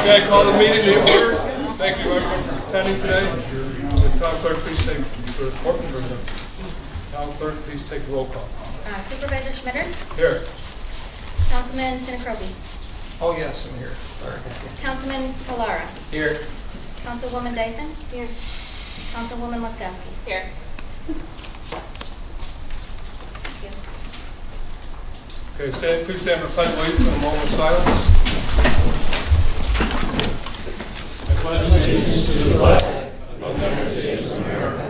Okay, I call the meeting to order. Thank you everyone for attending today. The town clerk, please take the important version. Town clerk, please take the roll call. Supervisor Schmitter? Here. Councilman Seneca? Oh yes, I'm here. Sorry. Councilman Palara? Here. Councilwoman Dyson? Here. Councilwoman Laskowski? Here. Okay, please stand for pledge of allegiance in a moment of silence. I pledge allegiance to the flag of the United States of America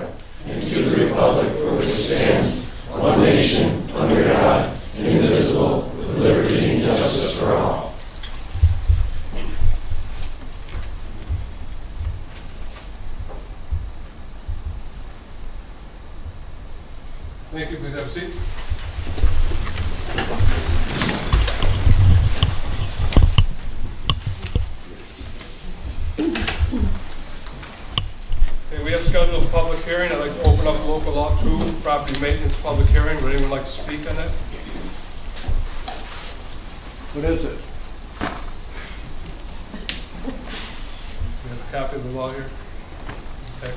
and to the republic for which it stands, one nation, under God, indivisible, with liberty and justice for all. Thank you. Please have a seat. Okay, we have scheduled a public hearing. I'd like to open up local law 2 property maintenance public hearing. Would anyone like to speak on that? What is it? We have a copy of the law here. Okay.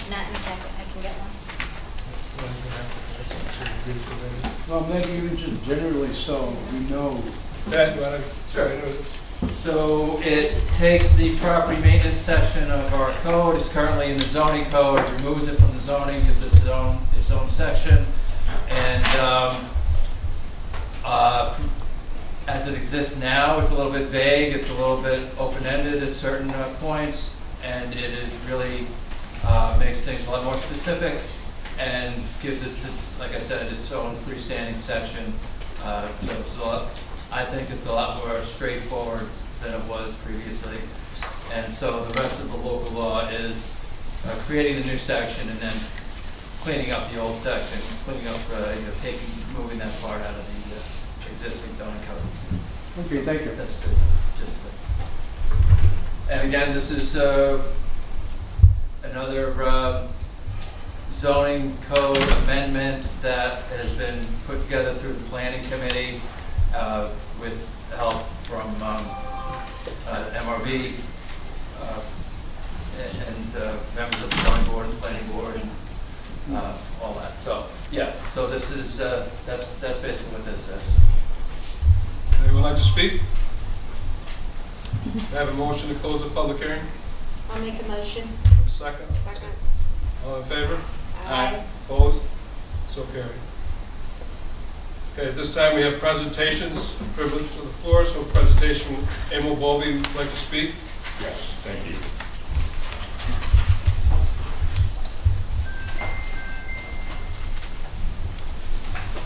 Not in the packet. I can get one. Well, maybe even just generally so we know. Pat, you want to Sure. into this? So it takes the property maintenance section of our code. It's currently in the zoning code. It removes it from the zoning, gives it its own section, and as it exists now, it's a little bit vague. It's a little bit open-ended at certain points, and it is really makes things a lot more specific and gives it, like I said, its own freestanding section. So it's a lot, I think it's a lot more straightforward than it was previously. And so the rest of the local law is creating the new section and then cleaning up the old section, cleaning up, moving that part out of the existing zoning code. Okay, thank you. That's the gist of it. And again, this is another zoning code amendment that has been put together through the planning committee with help from MRB and members of the zoning board and planning board and all that. So yeah, so this is that's basically what this is. Anyone like to speak? I have a motion to close the public hearing. I'll make a motion. A second. Second. All in favor? Aye. Opposed? So carried. Okay, at this time we have presentations, privilege to the floor. So presentation, Emil Bovee would like to speak. Yes, thank you.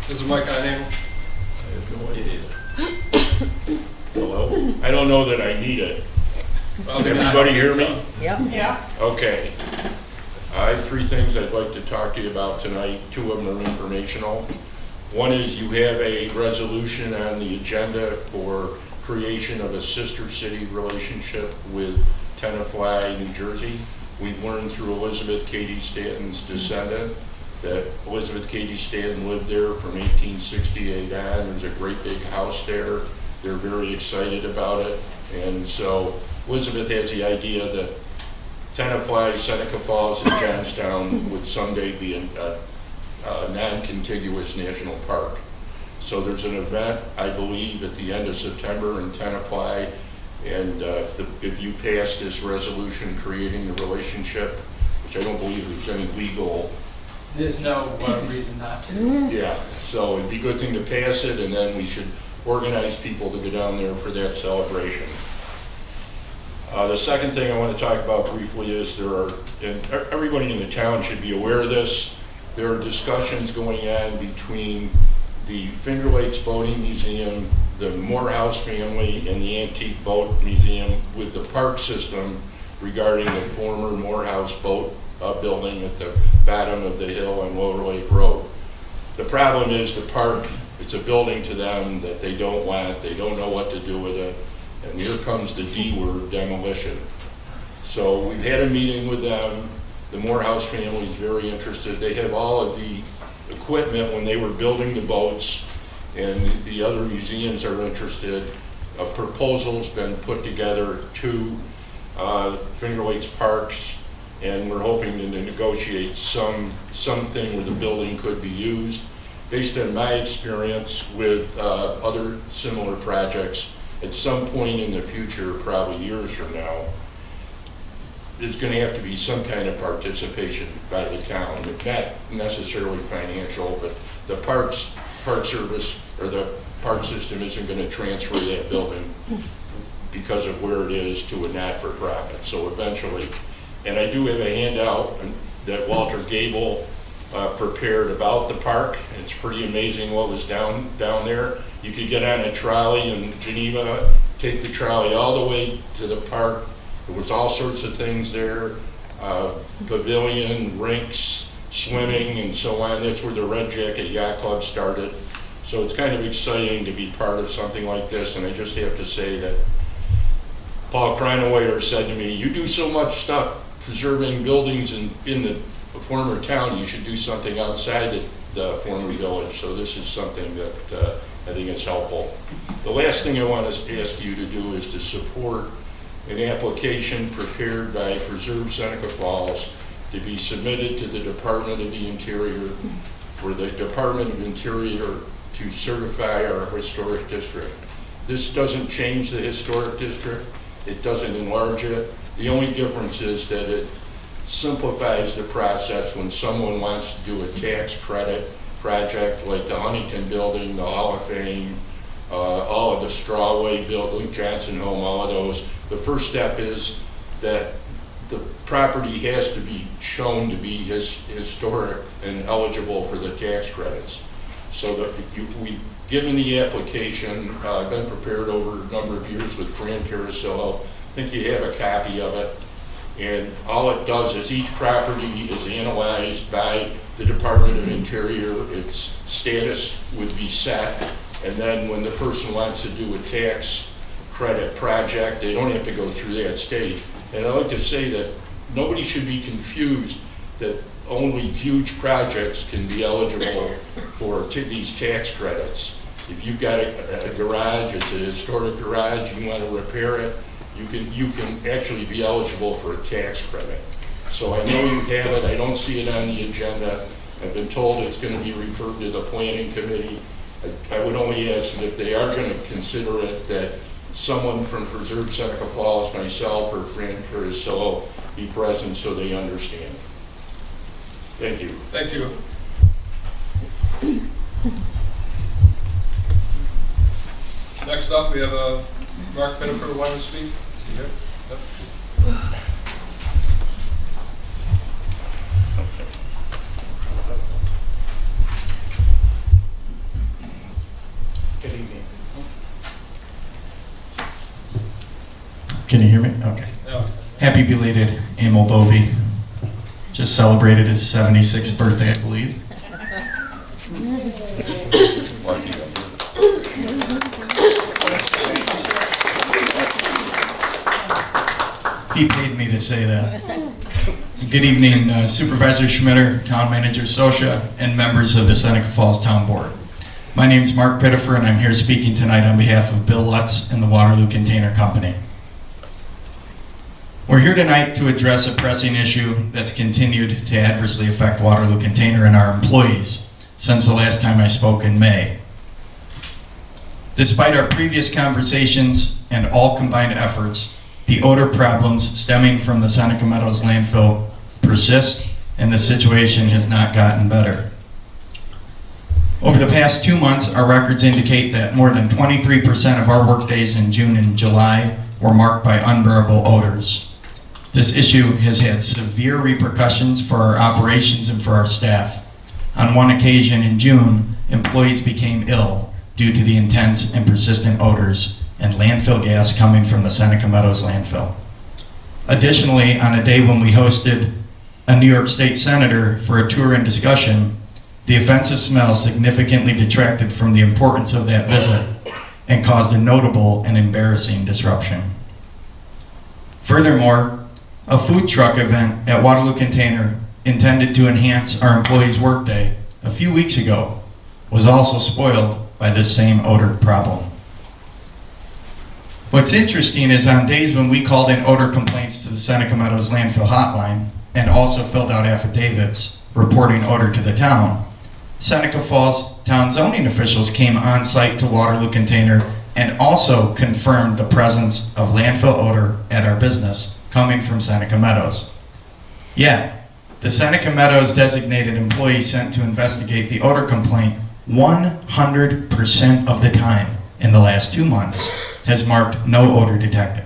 Is the mic on, Emil? I have no idea. Hello? I don't know that I need it. Well, Everybody hear me? Yep. Yes. Okay. I have 3 things I'd like to talk to you about tonight. 2 of them are informational. One is you have a resolution on the agenda for creation of a sister city relationship with Tenafly, New Jersey. We've learned through Elizabeth Cady Stanton's descendant that Elizabeth Cady Stanton lived there from 1868 on. There's a great big house there. They're very excited about it. And so Elizabeth has the idea that Tenafly, Seneca Falls, and Johnstown would someday be a non-contiguous national park. So there's an event, I believe, at the end of September in Tenafly, and if you pass this resolution creating the relationship, which I don't believe there's any legal. There's no reason not to. Yeah, so it'd be a good thing to pass it, and then we should organize people to go down there for that celebration. The second thing I want to talk about briefly is and everybody in the town should be aware of this, there are discussions going on between the Finger Lakes Boating Museum, the Morehouse family, and the Antique Boat Museum with the park system regarding the former Morehouse boat building at the bottom of the hill on Willow Lake Road. The problem is the park, it's a building to them that they don't want, they don't know what to do with it, and here comes the D word, demolition. So we've had a meeting with them. The Morehouse family is very interested. They have all of the equipment when they were building the boats, and the other museums are interested. A proposal's been put together to Finger Lakes Parks, and we're hoping to negotiate something where the building could be used. Based on my experience with other similar projects, at some point in the future, probably years from now, there's going to have to be some kind of participation by the town, not necessarily financial, but the park service or the park system isn't going to transfer that building because of where it is to a not-for-profit. So eventually, and I do have a handout that Walter Gable prepared about the park. It's pretty amazing what was down there. You could get on a trolley in Geneva, take the trolley all the way to the park. There was all sorts of things there, pavilion, rinks, swimming, and so on. That's where the Red Jacket Yacht Club started. So it's kind of exciting to be part of something like this, and I just have to say that Paul Kreinoweider said to me, "You do so much stuff preserving buildings in the former town, you should do something outside the former village." So this is something that I think is helpful. The last thing I want to ask you to do is to support an application prepared by Preserve Seneca Falls to be submitted to the Department of the Interior for the Department of Interior to certify our historic district. This doesn't change the historic district. It doesn't enlarge it. The only difference is that it simplifies the process when someone wants to do a tax credit project like the Huntington Building, the Hall of Fame, all of the Strawway Building, Johnson Home, all of those. The first step is that the property has to be shown to be historic and eligible for the tax credits. So that we've given the application, been prepared over a number of years with Fran Carasillo. I think you have a copy of it. And all it does is each property is analyzed by the Department of Interior. Its status would be set. And then when the person wants to do a tax credit project, they don't have to go through that stage. And I'd like to say that nobody should be confused that only huge projects can be eligible for these tax credits. If you've got a garage, it's a historic garage, you want to repair it, you can actually be eligible for a tax credit. So I know you have it. I don't see it on the agenda. I've been told it's going to be referred to the planning committee. I would only ask that if they are going to consider it, that someone from Preserve Seneca Falls, myself or Fran Carasillo, be present so they understand. Thank you. Thank you. Next up, we have Mark Pettiford wanting to speak. Is he here? Yep. Good evening. Can you hear me? Okay. Yeah. Happy belated Emil Bovey. Just celebrated his 76th birthday, I believe. He paid me to say that. Good evening, Supervisor Schmitter, Town Manager Sosha, and members of the Seneca Falls Town Board. My name is Mark Pettiford, and I'm here speaking tonight on behalf of Bill Lutz and the Waterloo Container Company. We're here tonight to address a pressing issue that's continued to adversely affect Waterloo Container and our employees since the last time I spoke in May. Despite our previous conversations and all combined efforts, the odor problems stemming from the Seneca Meadows landfill persist, and the situation has not gotten better. Over the past 2 months, our records indicate that more than 23% of our workdays in June and July were marked by unbearable odors. This issue has had severe repercussions for our operations and for our staff. On one occasion in June, employees became ill due to the intense and persistent odors and landfill gas coming from the Seneca Meadows landfill. Additionally, on a day when we hosted a New York State Senator for a tour and discussion, the offensive smell significantly detracted from the importance of that visit and caused a notable and embarrassing disruption. Furthermore, a food truck event at Waterloo Container intended to enhance our employees' workday a few weeks ago was also spoiled by this same odor problem. What's interesting is on days when we called in odor complaints to the Seneca Meadows landfill hotline and also filled out affidavits reporting odor to the town, Seneca Falls town zoning officials came on site to Waterloo Container and also confirmed the presence of landfill odor at our business coming from Seneca Meadows. Yet, the Seneca Meadows designated employee sent to investigate the odor complaint 100% of the time in the last 2 months has marked no odor detected.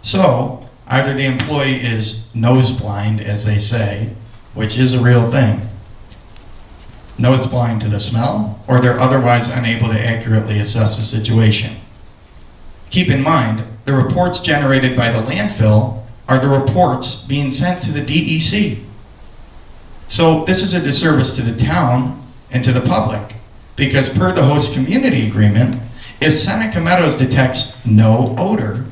So, either the employee is nose blind, as they say, which is a real thing, nose blind to the smell, or they're otherwise unable to accurately assess the situation. Keep in mind, the reports generated by the landfill are the reports being sent to the DEC. So this is a disservice to the town and to the public, because per the host community agreement, if Seneca Meadows detects no odor,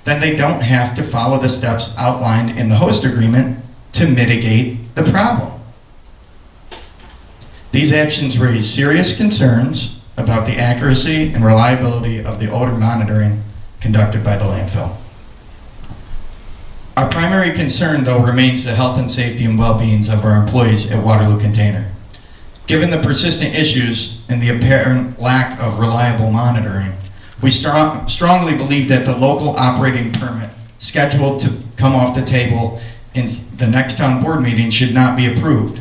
then they don't have to follow the steps outlined in the host agreement to mitigate the problem. These actions raise serious concerns about the accuracy and reliability of the odor monitoring conducted by the landfill. Our primary concern, though, remains the health and safety and well-being of our employees at Waterloo Container. Given the persistent issues and the apparent lack of reliable monitoring, we strongly believe that the local operating permit scheduled to come off the table in the next town board meeting should not be approved.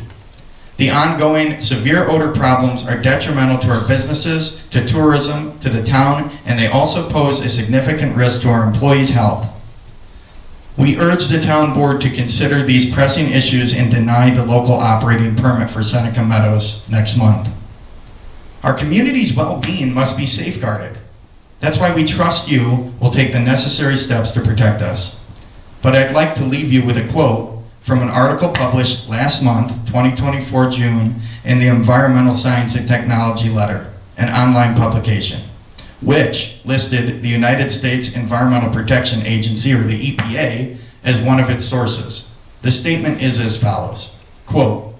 The ongoing severe odor problems are detrimental to our businesses, to tourism, to the town, and they also pose a significant risk to our employees' health. We urge the town board to consider these pressing issues and deny the local operating permit for Seneca Meadows next month. Our community's well-being must be safeguarded. That's why we trust you will take the necessary steps to protect us. But I'd like to leave you with a quote from an article published last month, 2024 June, in the Environmental Science and Technology Letter, an online publication, which listed the United States Environmental Protection Agency, or the EPA, as one of its sources. The statement is as follows, quote,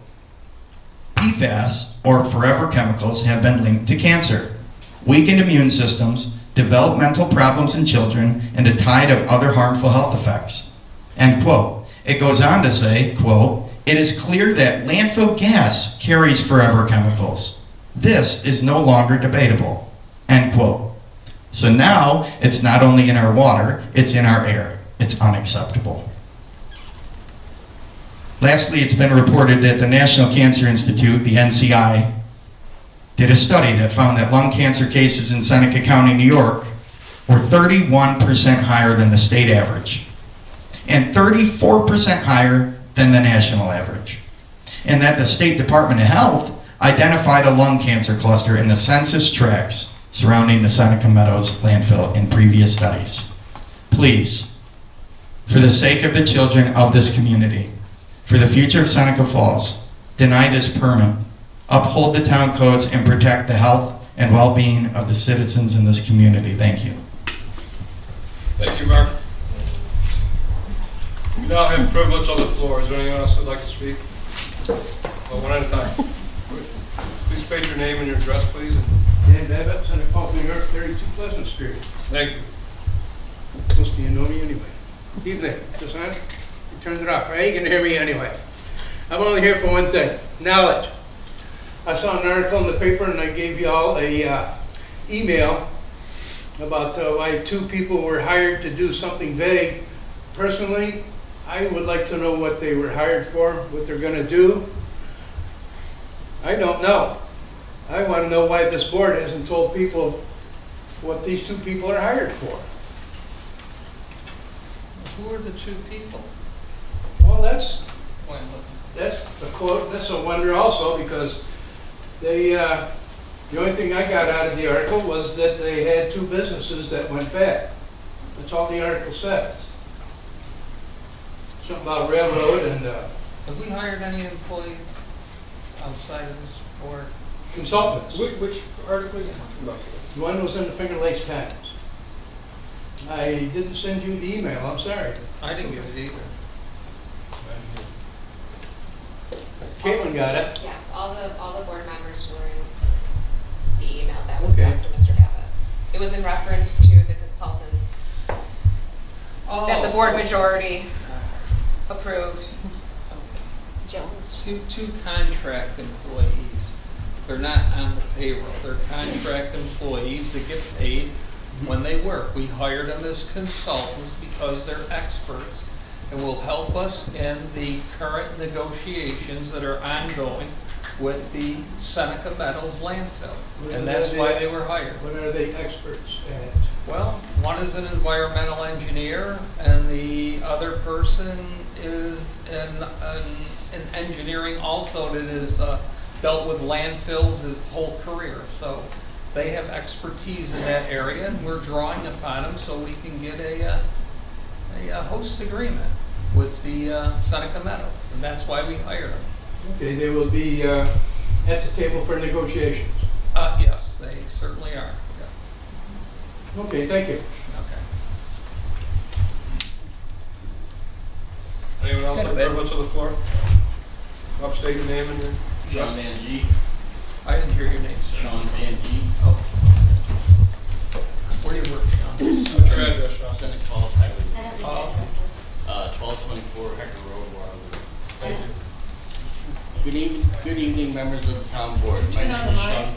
PFAS, or forever chemicals, have been linked to cancer, weakened immune systems, developmental problems in children, and a tide of other harmful health effects, end quote. It goes on to say, quote, it is clear that landfill gas carries forever chemicals. This is no longer debatable, end quote. So now, it's not only in our water, it's in our air. It's unacceptable. Lastly, it's been reported that the National Cancer Institute, the NCI, did a study that found that lung cancer cases in Seneca County, New York, were 31% higher than the state average, and 34% higher than the national average. And that the State Department of Health identified a lung cancer cluster in the census tracts surrounding the Seneca Meadows landfill in previous studies. Please, for the sake of the children of this community, for the future of Seneca Falls, deny this permit, uphold the town codes, and protect the health and well-being of the citizens in this community. Thank you. Thank you, Mark. We now have privilege on the floor. Is there anyone else who would like to speak? Well, one at a time. Please state your name and your address, please. Dan Babbitt, Seneca Falls, New York, 32 Pleasant Street. Thank you. Most of you know me anyway. Evening. This on? You turned it off, right? You can hear me anyway. I'm only here for one thing, knowledge. I saw an article in the paper and I gave you all a email about why 2 people were hired to do something vague. Personally, I would like to know what they were hired for, what they're going to do. I don't know. I want to know why this board hasn't told people what these 2 people are hired for. Who are the 2 people? Well, that's a quote. That's a wonder also, because they the only thing I got out of the article was that they had 2 businesses that went bad. That's all the article says. Something about railroad and Have we hired any employees outside of this board? consultants. Which article are you talking about? One was in the Finger Lakes Times. I didn't send you the email. I'm sorry. I didn't get it either. Caitlin got it. Yes, all the board members were in the email that was Okay. sent to Mr. Babbitt. It was in reference to the consultant that the board majority approved. Jones. Two contract employees. They're not on the payroll. They're contract employees that get paid when they work. We hired them as consultants because they're experts and will help us in the current negotiations that are ongoing with the Seneca Meadows landfill. And that's why they were hired. What are they experts at? Well, one is an environmental engineer, and the other person is in engineering also that is dealt with landfills his whole career. So they have expertise in that area, and we're drawing upon them so we can get a host agreement with the Seneca Meadows, and that's why we hired them. Okay, they will be at the table for negotiations. Yes, they certainly are. Yeah. Okay, thank you. Okay. Anyone else have privilege of the floor? Upstate your name and your Sean address. Van G. I didn't hear your name, sir. Sean Van G. Oh. Where do you work, Sean? What's your address, Sean? Seneca Falls Highway. I don't think the address is. 1224 Hector Road, where I live. Thank you. Good evening, members of the town board. My name is Sean.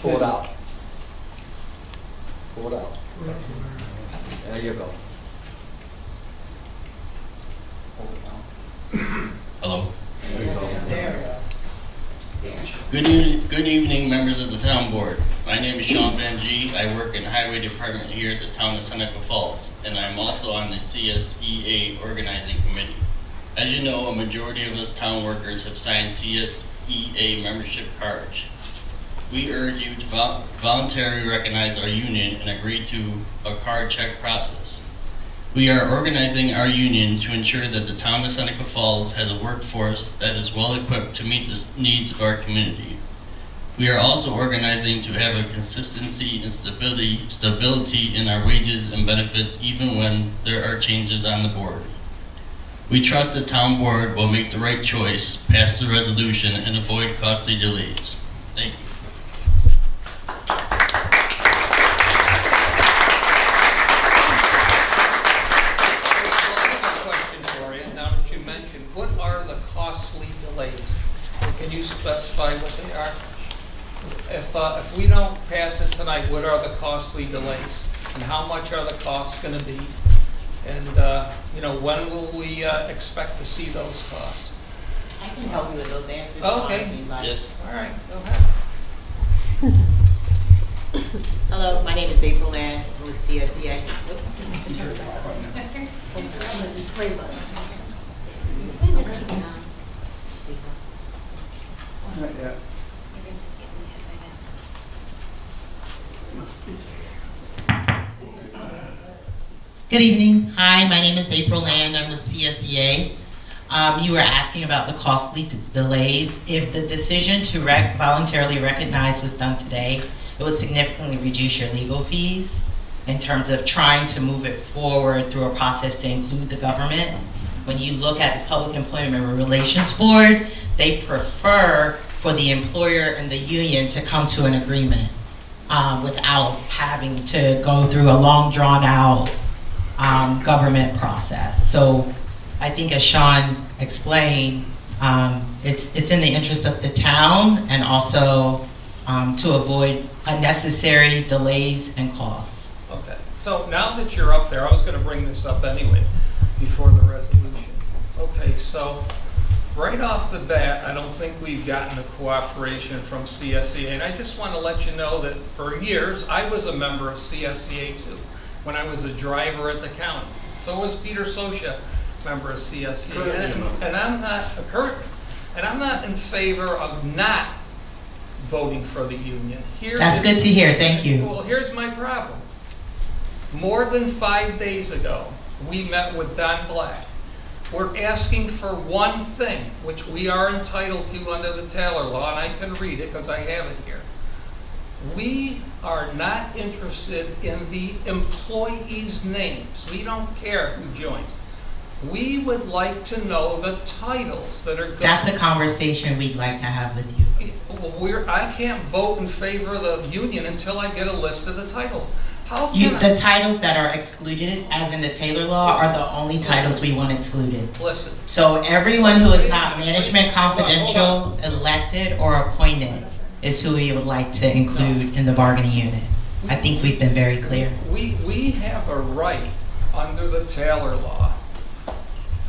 Pull it out. Pull it out. There you go. Hello. There you go. Good evening, members of the town board. My name is Sean Van G. I work in the highway department here at the town of Seneca Falls, and I'm also on the CSEA organizing committee. As you know, a majority of us town workers have signed CSEA membership cards. We urge you to voluntarily recognize our union and agree to a card check process. We are organizing our union to ensure that the town of Seneca Falls has a workforce that is well equipped to meet the needs of our community. We are also organizing to have a consistency and stability in our wages and benefits even when there are changes on the board. We trust the town board will make the right choice, pass the resolution, and avoid costly delays. Thank you. Can you specify what they are? If we don't pass it tonight, what are the costly delays? And how much are the costs going to be? And, you know, when will we expect to see those costs? I can help you with those answers. Okay. Yes. All right, go ahead. Hello, my name is April Land with CSEA. We can just keep it on. Maybe it's just getting ahead by now. Good evening. Hi, my name is April Land. I'm with CSEA. You were asking about the costly delays. If the decision to voluntarily recognize was done today, it would significantly reduce your legal fees in terms of trying to move it forward through a process to include the government. When you look at the Public Employment Relations Board, they prefer for the employer and the union to come to an agreement without having to go through a long drawn out government process. So I think as Sean explained, it's in the interest of the town and also to avoid unnecessary delays and costs. Okay, so now that you're up there, I was going to bring this up anyway before the resolution. Okay, so right off the bat, I don't think we've gotten the cooperation from CSEA, and I just want to let you know that for years, I was a member of CSEA too, when I was a driver at the county. So was Peter Sosha, member of CSEA, and I'm not a current, and I'm not in favor of not voting for the union. That's good to hear, thank you. Well, here's my problem. More than 5 days ago, we met with Don Black. We're asking for one thing, which we are entitled to under the Taylor Law, and I can read it because I have it here. We are not interested in the employees' names. We don't care who joins. We would like to know the titles that are going. That's a conversation we'd like to have with you. I can't vote in favor of the union until I get a list of the titles. How can The titles that are excluded, as in the Taylor law, are the only titles we want excluded. Listen. So everyone who is not management confidential, elected, or appointed is who we would like to include in the bargaining unit. I think we've been very clear. We have a right under the Taylor law,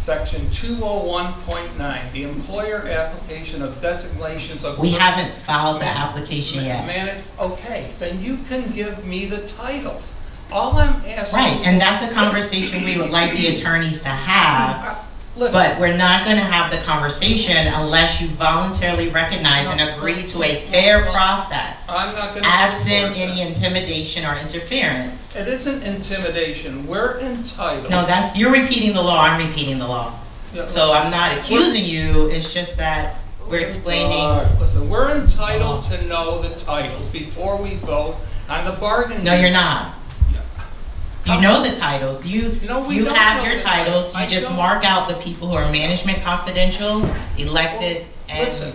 section 201.9, the employer application of designations of... We haven't filed the application yet. Okay, then you can give me the titles. All I'm asking... Right, and that's a conversation we would like the attorneys to have. Listen. But we're not going to have the conversation unless you voluntarily recognize and agree to a fair process, I'm not going to... absent any intimidation or interference. It isn't intimidation. We're entitled... No, you're repeating the law, I'm repeating the law. Yeah, So I'm not accusing you, it's just that we're explaining. Listen, we're entitled to know the titles before we vote on the bargaining... No, you're not. You know the titles. You don't have know your the titles. titles. You just mark out the people who are management confidential, elected, and Listen,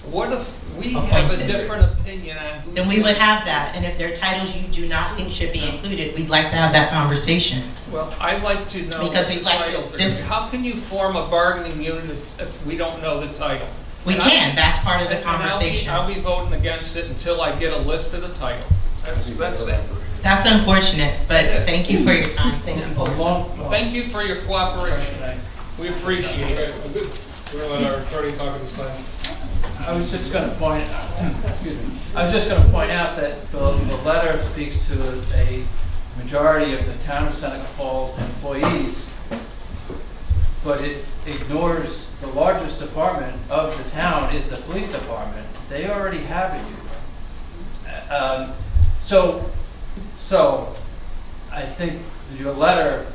what if we have appointed. a different opinion on who... Then we would have that. And if there are titles you do not think should be included, we'd like to have that conversation. Well, I'd like to know... Because what we'd the like to- titles are. How can you form a bargaining unit if we don't know the title? We And can. That's part of the and conversation. I'll be voting against it until I get a list of the titles. That's it. That's unfortunate, but thank you for your time. Thank you. Thank you for your cooperation. We appreciate it. We're going to let our attorney talk at this time. I was just going to point, excuse me, I was just going to point out that the letter speaks to a majority of the town of Seneca Falls employees, but it ignores the largest department of the town is the police department. They already have a union. So I think your letter,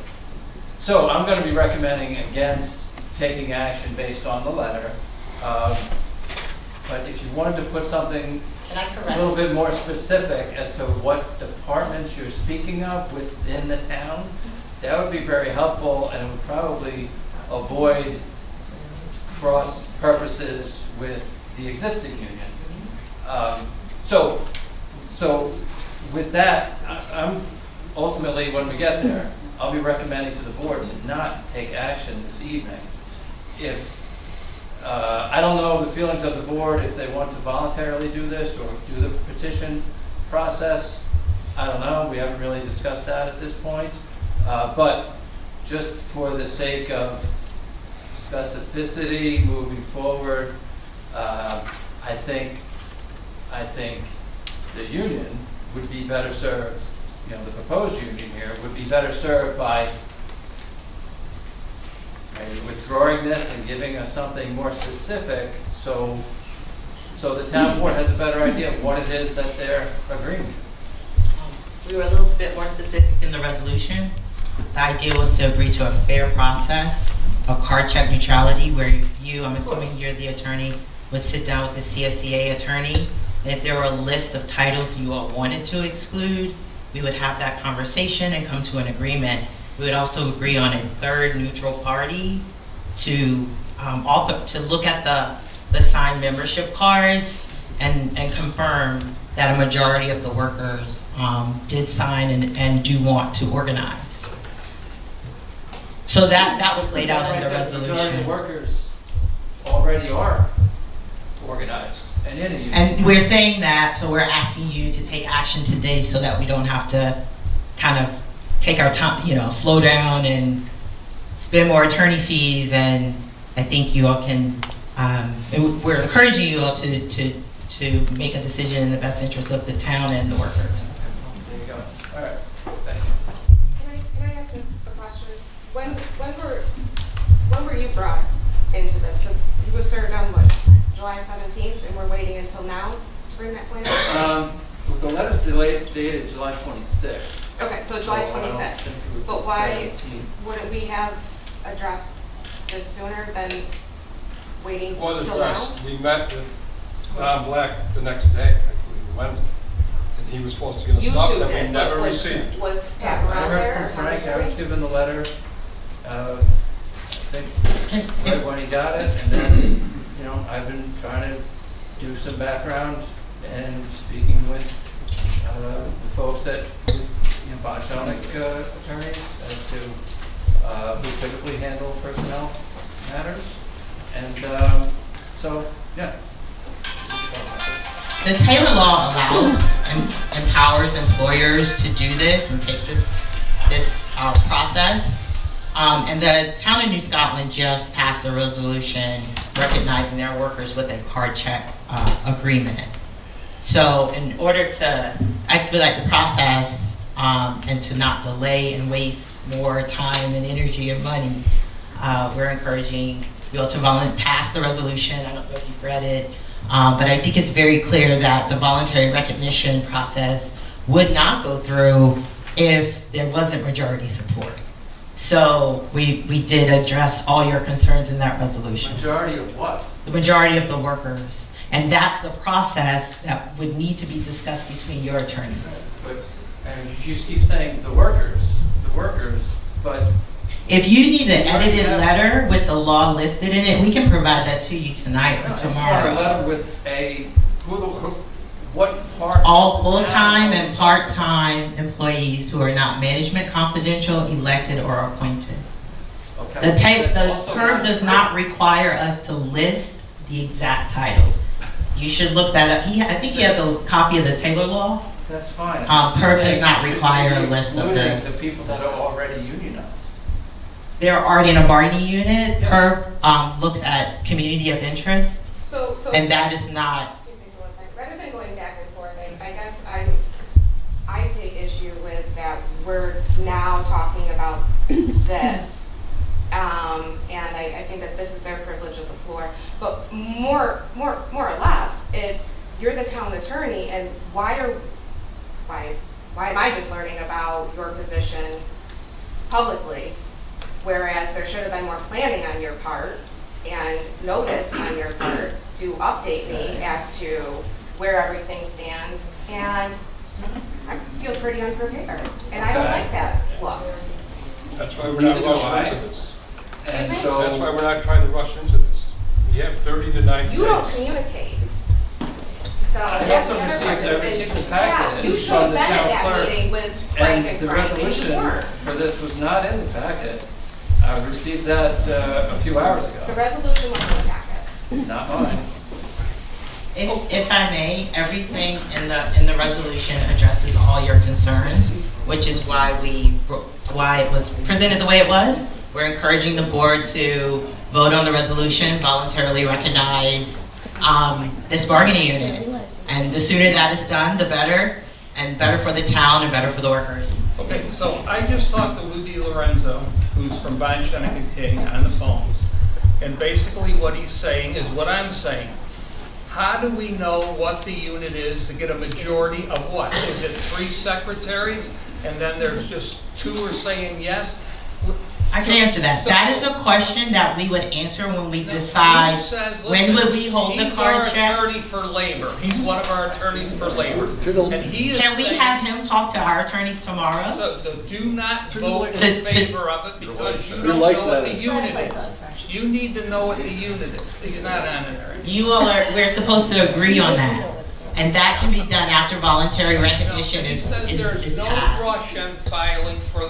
so I'm going to be recommending against taking action based on the letter. But if you wanted to put something a little bit more specific as to what departments you're speaking of within the town, that would be very helpful, and it would probably avoid cross purposes with the existing union. So with that, I'm ultimately, when we get there, I'll be recommending to the board to not take action this evening. I don't know the feelings of the board, if they want to voluntarily do this or do the petition process. I don't know, we haven't really discussed that at this point. But just for the sake of specificity moving forward, I think the union would be better served, the proposed union here would be better served by withdrawing this and giving us something more specific, so the town board has a better idea of what it is that they're agreeing to. We were a little bit more specific in the resolution. The idea was to agree to a fair process, a card check neutrality, where you, I'm assuming you're the attorney, would sit down with the CSEA attorney. And if there were a list of titles you all wanted to exclude, we would have that conversation and come to an agreement. We would also agree on a third neutral party to look at the signed membership cards and confirm that a majority of the workers did sign and do want to organize. So that was laid out in the The majority resolution. of workers already are organized and in a union. And we're saying that, so we're asking you to take action today so that we don't have to kind of take our time, slow down and spend more attorney fees. And I think you all can, we're encouraging you all to make a decision in the best interest of the town and the workers. There you go. All right. Thank you. Can I ask a question? When were you brought into this? Because he was served on what, July 17th, and we're waiting until now to bring that point up? The letter's dated July 26th. Okay, so July So I don't 26th. think it was But the why 17th. wouldn't we have addressed this sooner than waiting It was till now? addressed. We met with Don Black the next day, I believe, Wednesday. And he was supposed to get us You stuff two that we did, never but received. was Pat I around there? heard or from Frank, I something? was given the letter, I think, Can- right when he got it, and then, I've been trying to do some background and speaking with the folks at Bosonic attorneys as to who typically handle personnel matters. And so, yeah. The Taylor Law allows and empowers employers to do this and take this process. And the town of New Scotland just passed a resolution recognizing their workers with a card check agreement. So in order to expedite the process and to not delay and waste more time and energy and money, we're encouraging you all to pass the resolution. I don't know if you've read it, but I think it's very clear that the voluntary recognition process would not go through if there wasn't majority support. So we did address all your concerns in that resolution. Majority of what? The majority of the workers. And that's the process that would need to be discussed between your attorneys. And you keep saying the workers, but... If you need an edited letter with the law listed in it, we can provide that to you tonight or tomorrow. A letter with a, what part? All full-time and part-time employees who are not management confidential, elected, or appointed. Okay. The PERB does not require us to list the exact titles. You should look that up. I think he has a copy of the Taylor Law. That's fine. PERB does not require a list of the people that are already unionized. They're already in a bargaining unit. PERB looks at community of interest, and that is not. Excuse me for 1 second. Rather than going back and forth, I guess I take issue with that we're now talking about this, and I think that this is their privilege of the floor. But more or less, it's you're the town attorney, and why am I just learning about your position publicly? Whereas there should have been more planning on your part and notice on your part to update me as to where everything stands. And I feel pretty unprepared. And I don't like that look. That's why we're not rushing into this. Excuse me? That's why we're not trying to rush into this. We have 30 to 90 days. You don't communicate. So that's the other part. Yeah, you should have been at that meeting with Frank and the Frank, resolution and you weren't. for this was not in the packet. I received that a few hours ago. The resolution was in the packet. Not mine. If I may, everything in the resolution addresses all your concerns, which is why it was presented the way it was. We're encouraging the board to vote on the resolution, voluntarily recognize this bargaining unit. And the sooner that is done, the better, and better for the town and better for the workers. Okay, so I just talked to Lou Lorenzo, who's from Vine Seneca King, on the phone. And basically what he's saying is what I'm saying. How do we know what the unit is to get a majority of what? Is it 3 secretaries and then there's just 2 are saying yes? I can answer that. That is a question that we would answer when we decide when would we hold the card check. He's our attorney for labor. He's one of our attorneys for labor. And he is Can we have him talk to our attorneys tomorrow? So do not vote in favor of it because you don't know what the unit is. You need to know what the unit is. He's not on it. You all are, we're supposed to agree on that. And that can be done after voluntary recognition is passed. He says there's no rush on filing for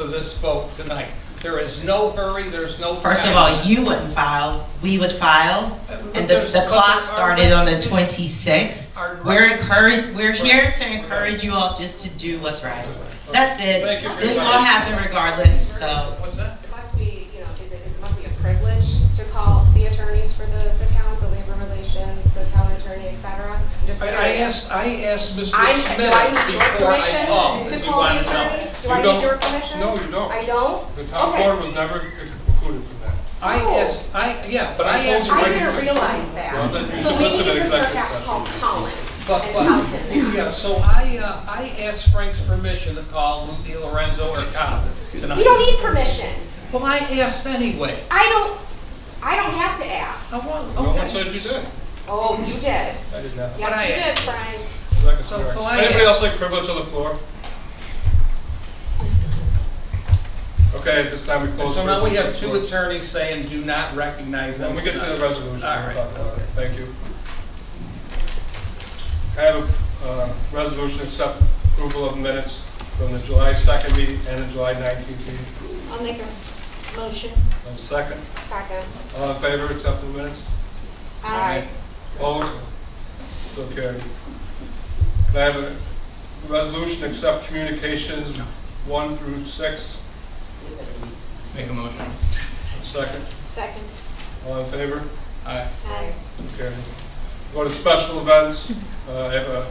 this vote tonight. There is no hurry, there's no time. First of all, you wouldn't file, we would file, and the clock started on the 26th. We're here to encourage you all just to do what's right. That's it. This will happen regardless, so. What's that? It must be, it must be a privilege to call the attorneys for the town, the labor relations, the town attorney, etc. I asked Mr. Smith do I need your before I permission called. to call the attorneys? Do I need your permission? No, you don't. I don't? The town board was never included from that. I asked I didn't realize that. Well, then you So should we listen to need to executive perhaps session. call Colin But and tell him that. yeah, so I asked Frank's permission to call Lou Lorenzo or Colin tonight. You don't need permission. Well, I asked anyway. I don't have to ask. Oh, well, No one okay. said you did. Oh, you did. I did not. Yes, you did, Frank. So I Anybody asked. else like privilege on the floor? Okay, at this time we close. So now we privilege on have the 2 floor. attorneys saying do not recognize them. When we get to the resolution, All we'll right. talk about it. Thank you. I have a resolution accept approval of minutes from the July 2nd meeting and the July 19th meeting. I'll make a motion. Have a second? Second. All in favor, accept the minutes? Aye. Opposed? So carried. Can I have a resolution accept communications 1 through 6? Make a motion. Second. Second. All in favor? Aye. Aye. Okay. Go to special events. I have a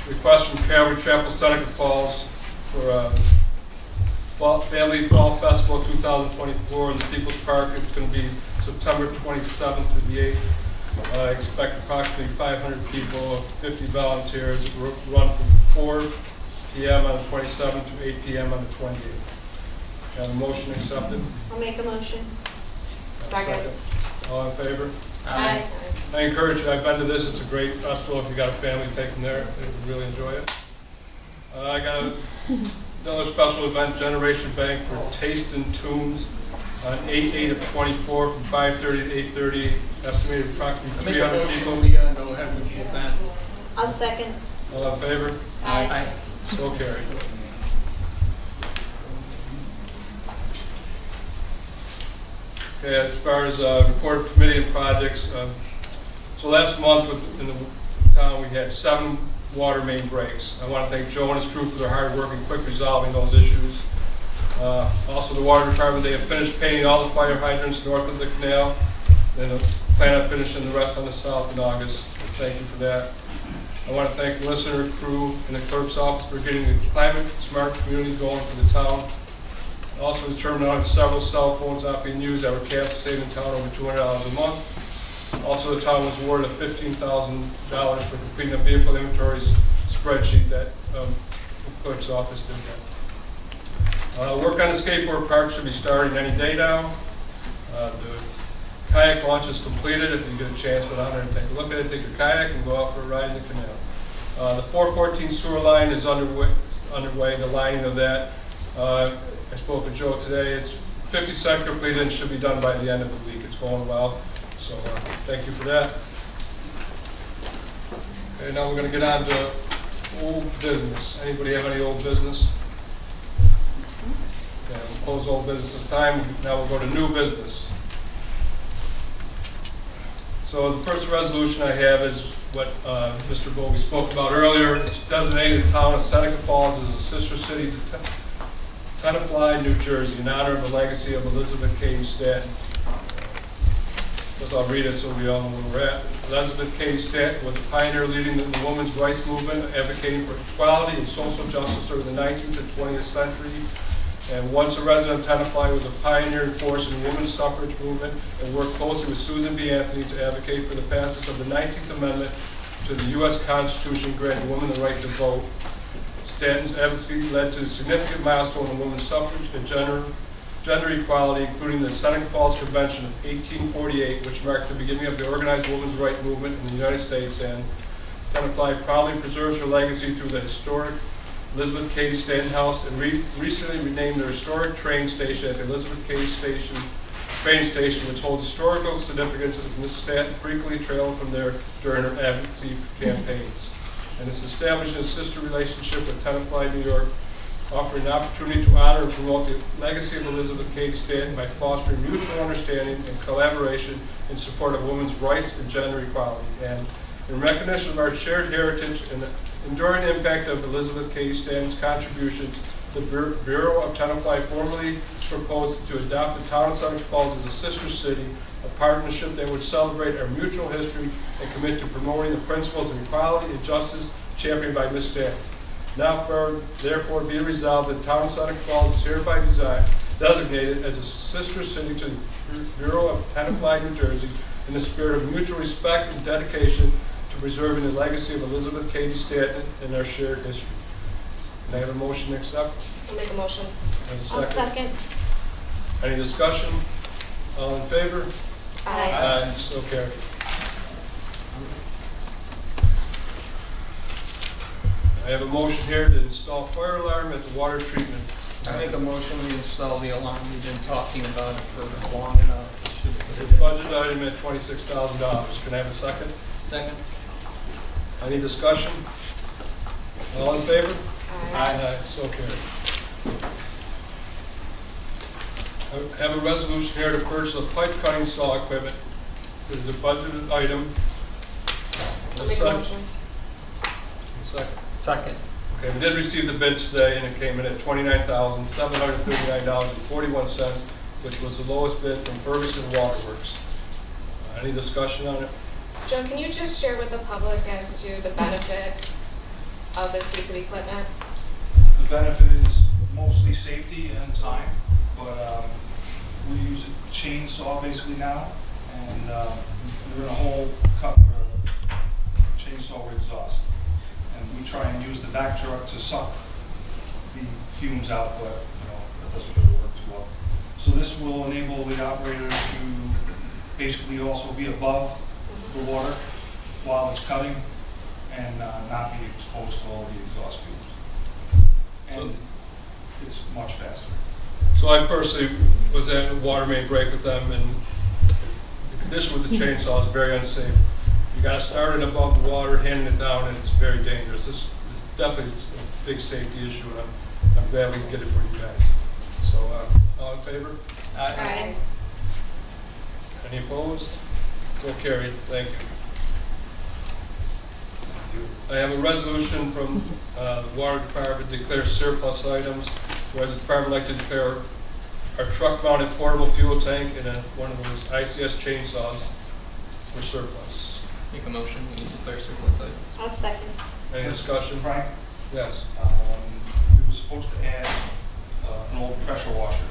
request from Calvary Chapel, Seneca Falls for Family Fall Festival 2024 in the People's Park. It's going to be September 27th through the 8th. I expect approximately 500 people, 50 volunteers. It will run from 4 p.m. on the 27th to 8 p.m. on the 28th. Have a motion accepted? I'll make a motion. Second. All in favor? Aye. I encourage you, I've been to this, it's a great festival. If you got a family, take them there, they would really enjoy it. I got another special event, Generation Bank for Taste and Tunes on 8/8 of 24 from 5:30 to 8:30, estimated approximately 300 people. We go ahead with the event. I'll second. All in favor? Aye. So carried. Okay, as far as report of committee and projects, so last month in the town we had 7 water main breaks. I want to thank Joe and his crew for their hard work and quick resolving those issues. Also the water department, they have finished painting all the fire hydrants north of the canal. Then plan on finishing the rest on the south in August. Thank you for that. I want to thank Melissa and her crew and the clerk's office for getting the climate smart community going for the town. Also determined on several cell phones not being used that were canceled, saving the town over $200 a month. Also, the town was awarded $15,000 for completing a vehicle inventory spreadsheet that the clerk's office did that. Work on the skateboard park should be starting any day now. The kayak launch is completed. If you get a chance, go down there and take a look at it. Take your kayak and go out for a ride in the canal. The 414 sewer line is underway. The lining of that. I spoke with Joe today. It's 50% completed and should be done by the end of the week. It's going well. So thank you for that. Okay, now we're going to get on to old business. Anybody have any old business? Okay, we'll close old business this time. Now we'll go to new business. So the first resolution I have is what Mr. Bovee spoke about earlier. It's designated the town of Seneca Falls as a sister city to Tenafly, New Jersey, in honor of the legacy of Elizabeth Cady Stanton. I guess I'll read it so we all know where we're at. Elizabeth Cady Stanton was a pioneer leading the women's rights movement, advocating for equality and social justice during the 19th and 20th century. And once a resident of Tenafly, was a pioneering force in the women's suffrage movement and worked closely with Susan B. Anthony to advocate for the passage of the 19th Amendment to the U.S. Constitution, granting women the right to vote. Stanton's advocacy led to a significant milestone in women's suffrage and gender equality, including the Seneca Falls Convention of 1848, which marked the beginning of the organized women's rights movement in the United States. And Tenafly proudly preserves her legacy through the historic Elizabeth Cady Stanton House, and recently renamed the historic train station at the Elizabeth Cady train station, which holds historical significance as Ms. Stanton frequently traveled from there during her advocacy campaigns. And it's establishing a sister relationship with Tenafly, New York, offering an opportunity to honor and promote the legacy of Elizabeth Cady Stanton by fostering mutual understanding and collaboration in support of women's rights and gender equality. And in recognition of our shared heritage and the enduring impact of Elizabeth Cady Stanton's contributions, the Bureau of Tenafly formally proposed to adopt the town of Seneca Falls as a sister city, a partnership that would celebrate our mutual history and commit to promoting the principles of equality and justice championed by Ms. Stanton. Now, therefore, be resolved that the town of Seneca Falls is hereby designated as a sister city to the Bureau of Tenafly, New Jersey, in the spirit of mutual respect and dedication to preserving the legacy of Elizabeth Cady Stanton and our shared history. Can I have a motion to accept? I'll make a motion. And a I'll second. Any discussion? All in favor? Aye. Aye, so carried. I have a motion here to install fire alarm at the water treatment. I make a motion we install the alarm. We've been talking about it for long enough. It's a budget item at $26,000. Can I have a second? Second. Any discussion? All in favor? Aye. So carried. I have a resolution here to purchase a pipe cutting saw equipment. This is a budgeted item. I'll make a motion. Second. Second. Okay, we did receive the bids today, and it came in at $29,739.41, which was the lowest bid from Ferguson Waterworks. Any discussion on it? Joe, can you just share with the public as to the benefit of this piece of equipment? The benefit is mostly safety and time, but we use a chainsaw basically now, and we're in a hole cut with a chainsaw with exhaust. And we try and use the back truck to suck the fumes out, but that doesn't really work too well. So this will enable the operator to basically also be above the water while it's cutting and not be exposed to all the exhaust fumes. And it's much faster. So I personally was at a water main break with them, and the condition with the chainsaw is very unsafe. You got to start it above the water, handing it down, and it's very dangerous. This is definitely a big safety issue, and I'm glad we can get it for you guys. So, all in favor? Aye. Any opposed? So carried. Thank you. I have a resolution from the Water Department to declare surplus items, whereas the department would like to declare our truck-mounted portable fuel tank and one of those ICS chainsaws for surplus. Make a motion, we declare surplus items. I'll second. Any discussion? Frank, Yes. we were supposed to add an old pressure washer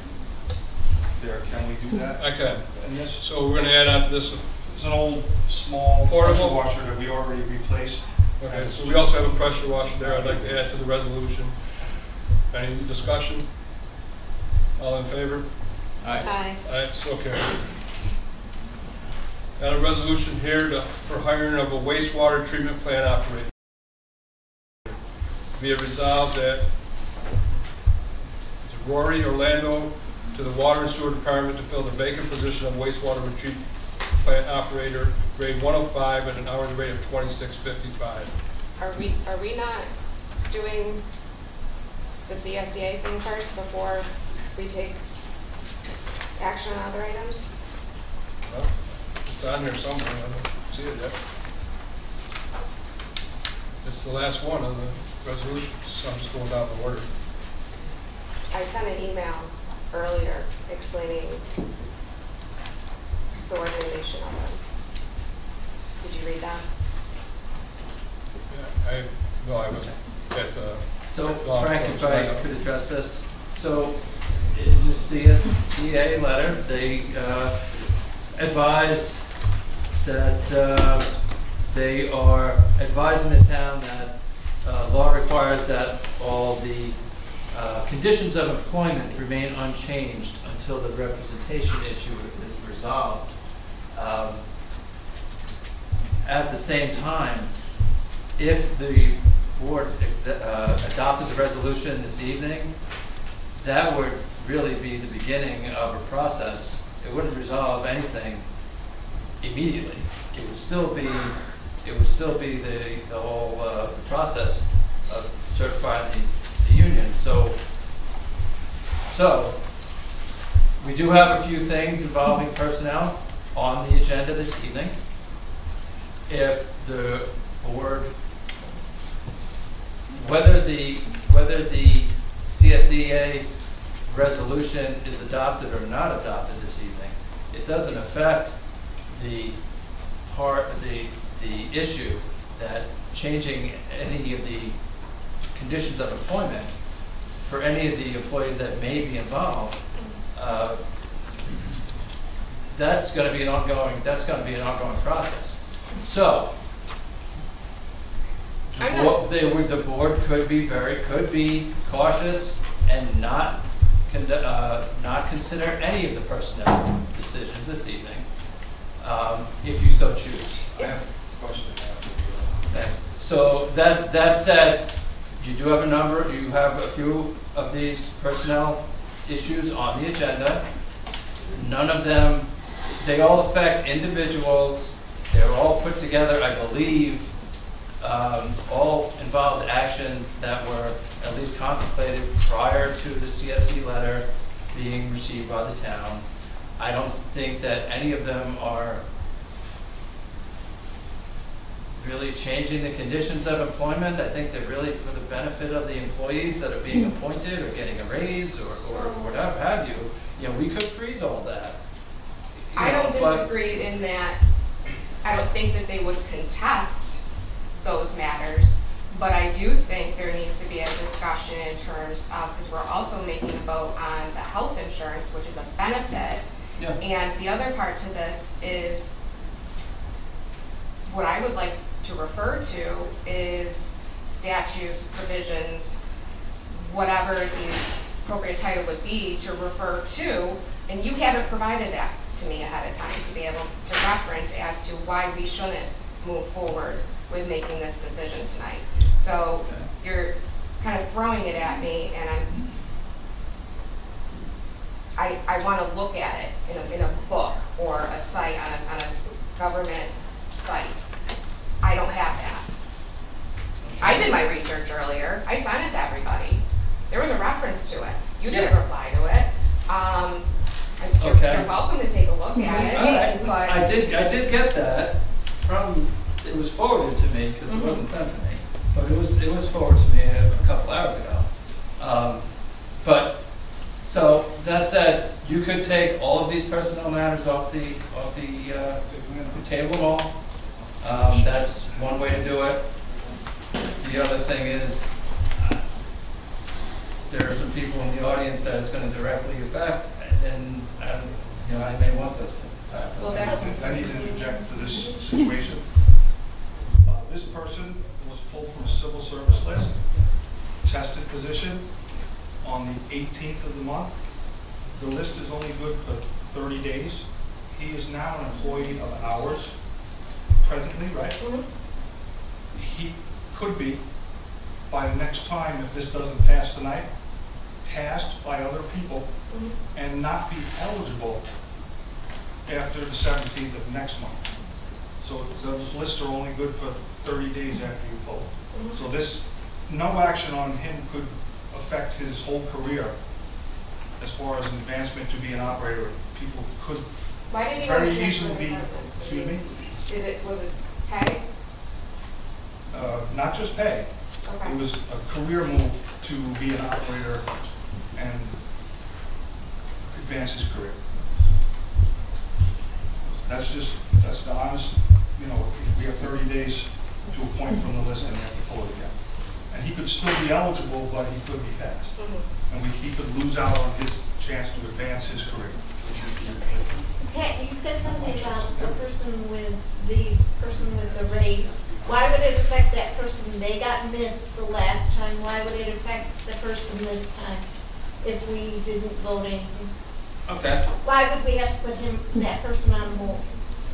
there. Can we do that? I can. And this So we're going to add on to this. is an old, small Portable? pressure washer that we already replaced. Okay, so we also have a pressure washer there I'd like to add to the resolution. Any discussion? All in favor? Aye. Aye, so carried. Got a resolution here for hiring of a wastewater treatment plant operator. Be it resolved that Rory Orlando to the Water and Sewer Department to fill the vacant position of wastewater treatment plant operator, grade 105 at an hourly rate of $26.55. Are we not doing the CSEA thing first before we take action on other items? Well, it's on here somewhere, I don't see it yet. It's the last one on the resolution, so I'm just going down the order. I sent an email earlier explaining the organization of them. Did you read that? Yeah, no, I wasn't at the. So, Frank, if I could address this. So, in the CSEA letter, they advise that they are advising the town that law requires that all the conditions of employment remain unchanged until the representation issue is resolved. At the same time, if the board adopted the resolution this evening, that would really be the beginning of a process. It wouldn't resolve anything immediately. It would still be the whole process of certifying the union. So we do have a few things involving personnel on the agenda this evening. If the board, whether the CSEA resolution is adopted or not adopted this evening, it doesn't affect the issue that changing any of the conditions of employment for any of the employees that may be involved, that's going to be an ongoing process. So the board could be cautious and not consider any of the personnel decisions this evening, if you so choose. I have a question. Thanks. So that said, you do have you have a few of these personnel issues on the agenda. None of them, they all affect individuals. They're all put together, I believe, all involved actions that were at least contemplated prior to the CSE letter being received by the town. I don't think that any of them are really changing the conditions of employment. I think they're really for the benefit of the employees that are being appointed or getting a raise or whatever have you. You know, we could freeze all that. I don't disagree in that I don't think that they would contest those matters, but I do think there needs to be a discussion in terms of, because we're also making a vote on the health insurance, which is a benefit. Yeah. And the other part to this is what I would like to refer to is statutes, provisions, whatever the appropriate title would be to refer to, and you haven't provided that to me ahead of time to be able to reference as to why we shouldn't move forward with making this decision tonight. So you're kind of throwing it at me, and I want to look at it in a book or a site on a government site. I don't have that. I did my research earlier. I sent it to everybody. There was a reference to it. You didn't reply to it. You're welcome to take a look at it. But I did get that from, it was forwarded to me because it wasn't sent to me, but it was forwarded to me a couple hours ago. But so that said, you could take all of these personnel matters off the table and all. That's one way to do it. The other thing is, there are some people in the audience that it's going to directly affect, and I may want those to. Well, that's. I need to interject to this situation. This person was pulled from a civil service list, tested position on the 18th of the month. The list is only good for 30 days. He is now an employee of ours presently, right? He could be, by the next time, if this doesn't pass tonight, passed by other people and not be eligible after the 17th of next month. So those lists are only good for 30 days after you vote. So this, no action on him could affect his whole career as far as an advancement to be an operator. People could very easily be, excuse me? Was it pay? Not just pay. Okay. It was a career move to be an operator and advance his career. That's the honest, we have 30 days to appoint from the list and we have to pull it again. And he could still be eligible, but he could be passed. And he could lose out on his chance to advance his career. Pat, you said something about the person with the raise. Why would it affect that person? They got missed the last time. Why would it affect the person this time if we didn't vote anything? Okay. Why would we have to put that person on hold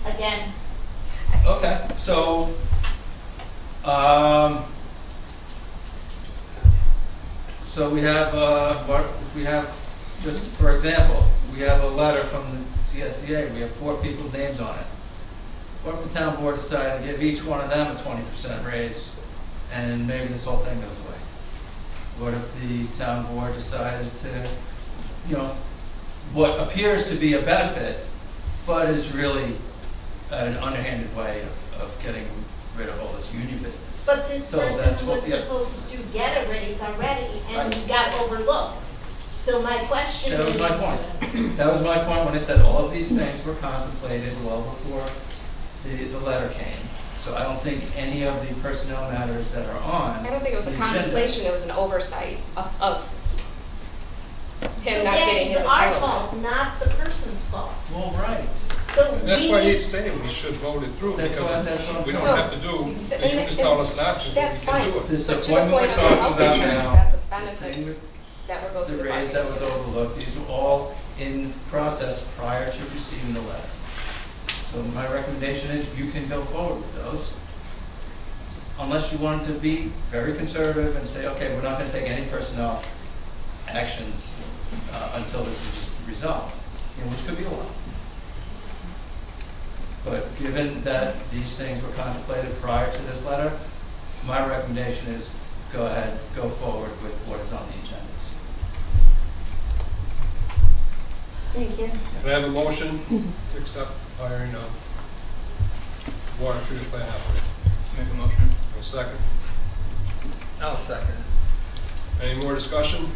again? Okay. So, we have just for example, we have a letter from the CSEA. We have 4 people's names on it. What if the town board decided to give each one of them a 20% raise, and maybe this whole thing goes away? What if the town board decided to, what appears to be a benefit, but is really an underhanded way of getting rid of all this union business? But this person was supposed to get a raise already, and he got overlooked. So my question is... That was my point. That was my point when I said all of these things were contemplated well before the letter came. So I don't think any of the personnel matters that are on... I don't think it was a contemplation, it was an oversight of him not getting his entitlement. So it's our fault, not the person's fault. Well, right. So And that's why he's saying we should vote it through, because we don't have to do, you just tell us not to, we can do it. This But to the appointment point we're of the talking health about insurance, now, that's a benefit that we're going through the the raise that was bargaining unit. overlooked, these were all in process prior to receiving the letter. So my recommendation is you can go forward with those, unless you want to be very conservative and say, okay, we're not going to take any personnel actions until this is resolved, which could be a while. But given that these things were contemplated prior to this letter, my recommendation is go ahead, go forward with what is on the agendas. Thank you. Can I have a motion to accept hiring of water treatment plant operator? Make a motion. A second. I'll second. Any more discussion?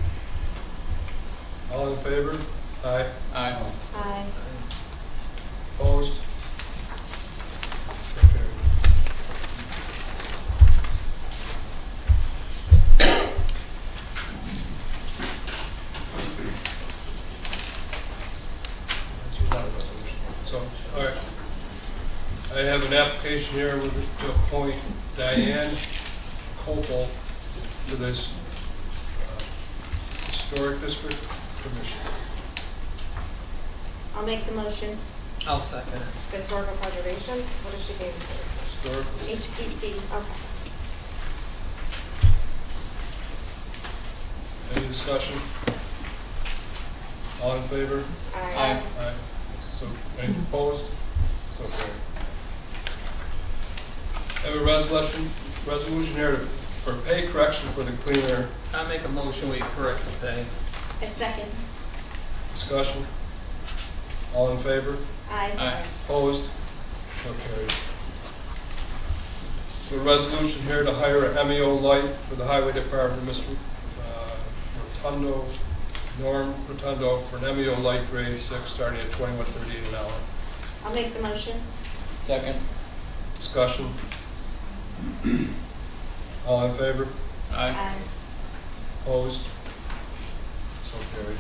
All in favor? Aye. Aye. Aye. Opposed? So carried. That's without a resolution. So, all right. I have an application here to appoint Diane Copel to this Historic District Commission. I'll make the motion. I'll second it. Historical preservation, what is she being for? Historical. HPC. Okay. Any discussion? All in favor? Aye. Aye. So, any opposed? So carried. I have a resolution here for pay correction for the cleaner. I'll make a motion, we correct the pay. A second. Discussion? All in favor? Aye. Opposed? So carried. So a resolution here to hire a MEO light for the Highway Department, Mr. Rotundo, Norm Rotundo, for an MEO light grade 6, starting at $21.38 an hour. I'll make the motion. Second. Discussion? All in favor? Aye. Opposed? So carried.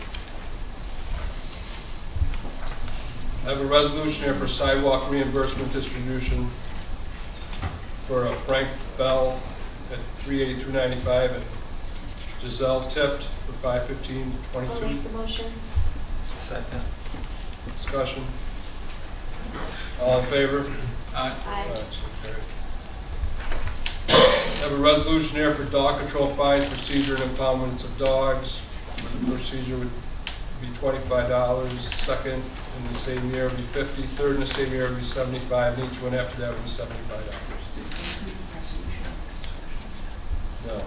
I have a resolution here for sidewalk reimbursement distribution for Frank Bell at $382.95 and Giselle Tift for I'll $515.22. make the motion. Second. Discussion? All in favor? Aye. Aye. So carried. I have a resolution here for dog control fines, procedure and impoundments of dogs. The procedure would be $25, second in the same year would be $50, third in the same year would be $75, and each one after that would be $75. No.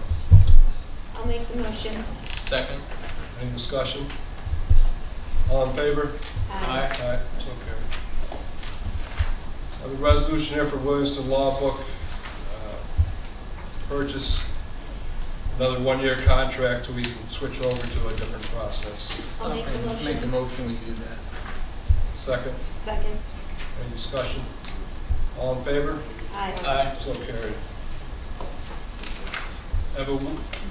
I'll make the motion. Second. Any discussion? All in favor? Aye. Aye, so carried. I have a resolution here for Williamston Law Book, purchase another one-year contract till we can switch over to a different process. I'll make the motion. Make the motion, we do that. Second, Second. any discussion? All in favor? Aye. So carried. I have a